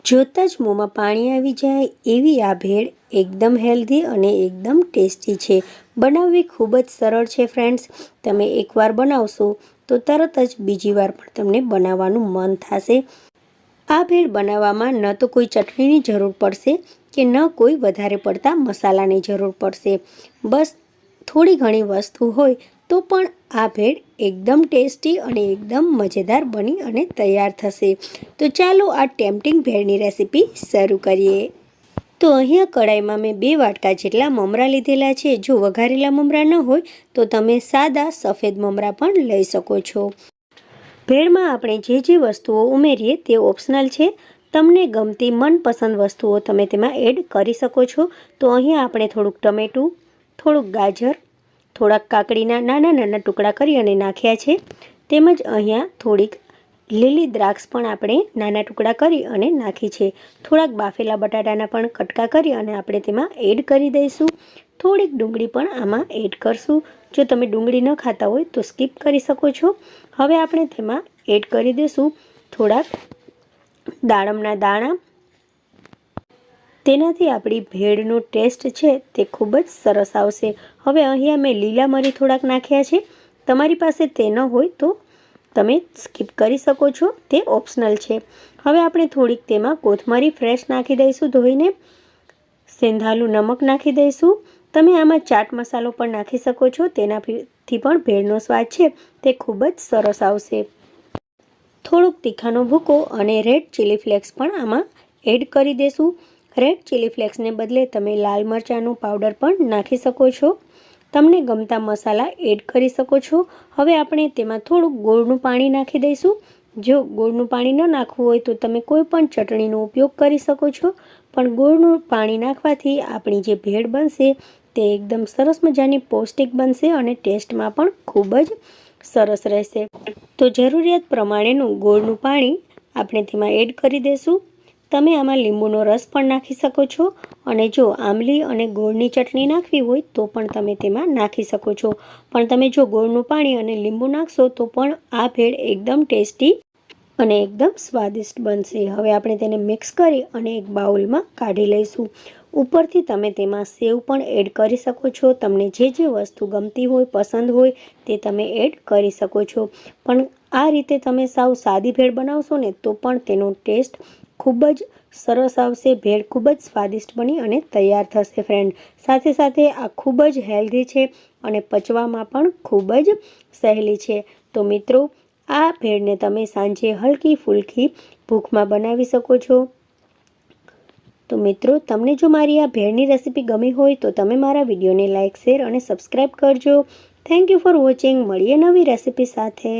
જોતાં જ મોંમાં પાણી આવી જાય એવી આ ભેળ એકદમ હેલ્ધી અને એકદમ ટેસ્ટી છે। બનાવવી ખૂબ જ સરળ છે ફ્રેન્ડ્સ। તમે એકવાર બનાવશો તો તરત જ બીજી વાર પણ તમને બનાવવાનું મન થશે। આ ભેળ બનાવવામાં ન તો કોઈ ચટણીની જરૂર પડશે કે ન કોઈ વધારે પડતા મસાલાની જરૂર પડશે। બસ થોડી ઘણી વસ્તુ હોય તો પણ આ ભેળ એકદમ ટેસ્ટી અને એકદમ મજેદાર બની અને તૈયાર થશે। તો ચાલો આ ટેમ્પટિંગ ભેળની રેસીપી શરૂ કરીએ। તો અહીંયા કડાઈમાં મેં 2 વાટકા જેટલા મમરા લીધેલા છે। જો વઘારેલા મમરા ન હોય તો તમે સાદા સફેદ મમરા પણ લઈ શકો છો। ભેળમાં આપણે જે વસ્તુઓ ઉમેરીએ તે ઓપ્શનલ છે। તમને ગમતી મનપસંદ વસ્તુઓ તમે તેમાં એડ કરી શકો છો। તો અહીંયા આપણે થોડુંક ટમેટું, થોડુંક ગાજર, થોડાક કાકડીના નાના નાના ટુકડા કરી અને નાખ્યા છે। તેમજ અહીંયા થોડીક લીલી દ્રાક્ષ પણ આપણે નાના ટુકડા કરી અને નાખી છે। થોડાક બાફેલા બટાટાના પણ કટકા કરી અને આપણે તેમાં એડ કરી દઈશું। થોડીક ડુંગળી પણ આમાં એડ કરશું। જો તમે ડુંગળી ન ખાતા હોય તો સ્કીપ કરી શકો છો। હવે આપણે તેમાં એડ કરી દઈશું થોડાક દાડમના દાણા। તેનાથી આપણી ભેળનો ટેસ્ટ છે તે ખૂબ જ સરસ આવશે। હવે અહીંયા મેં લીલા મરી થોડાક નાખ્યા છે। તમારી પાસે તે ન હોય તો તમે સ્કીપ કરી શકો છો, તે ઓપ્શનલ છે। હવે આપણે થોડીક તેમાં કોથમરી ફ્રેશ નાખી દઈશું ધોઈને। સેંધાલું નમક નાખી દઈશું। તમે આમાં ચાટ મસાલો પણ નાખી શકો છો, તેનાથી પણ ભેળનો સ્વાદ છે તે ખૂબ જ સરસ આવશે। થોડુંક તીખાનો ભૂકો અને રેડ ચીલી ફ્લેક્સ પણ આમાં એડ કરી દેશું। રેડ ચીલી ફ્લેક્સને બદલે તમે લાલ મરચાંનો પાવડર પણ નાખી શકો છો। તમને ગમતા મસાલા એડ કરી શકો છો। હવે આપણે તેમાં થોડુંક ગોળનું પાણી નાખી દઈશું। જો ગોળનું પાણી ન નાખવું હોય તો તમે કોઈ પણ ચટણીનો ઉપયોગ કરી શકો છો, પણ ગોળનું પાણી નાખવાથી આપણી જે ભેળ બનશે તે એકદમ સરસ મજાની પૌષ્ટિક બનશે અને ટેસ્ટમાં પણ ખૂબ જ સરસ રહેશે। તો જરૂરિયાત પ્રમાણેનું ગોળનું પાણી આપણે તેમાં એડ કરી દઈશું। તમે આમાં લીંબુનો રસ પણ નાખી શકો છો અને જો આંબલી અને ગોળની ચટણી નાખવી હોય તો પણ તમે તેમાં નાખી શકો છો। પણ તમે જો ગોળનું પાણી અને લીંબુ નાખશો તો પણ આ ભેળ એકદમ ટેસ્ટી અને એકદમ સ્વાદિષ્ટ બનશે। હવે આપણે તેને મિક્સ કરી અને એક બાઉલમાં કાઢી લઈશું। ઉપરથી તમે તેમાં સેવ પણ એડ કરી શકો છો। તમને જે વસ્તુ ગમતી હોય, પસંદ હોય તે તમે એડ કરી શકો છો। પણ આ રીતે તમે સાવ સાદી ભેળ બનાવશો ને તો પણ તેનો ટેસ્ટ ખૂબ જ સરસ આવશે। ભેળ ખૂબ જ સ્વાદિષ્ટ બની અને તૈયાર થશે ફ્રેન્ડ। સાથે સાથે આ ખૂબ જ હેલ્ધી છે અને પચવામાં પણ ખૂબ જ સહેલી છે। તો મિત્રો, આ ભેળને તમે સાંજે હલકી ફૂલકી ભૂખમાં બનાવી શકો છો। તો મિત્રો, તમને જો મારી આ ભેળની રેસીપી ગમી હોય તો તમે મારા વિડીયોને લાઇક, શેર અને સબસ્ક્રાઈબ કરજો। Thank you for watching. મળીએ નવી રેસીપી સાથે।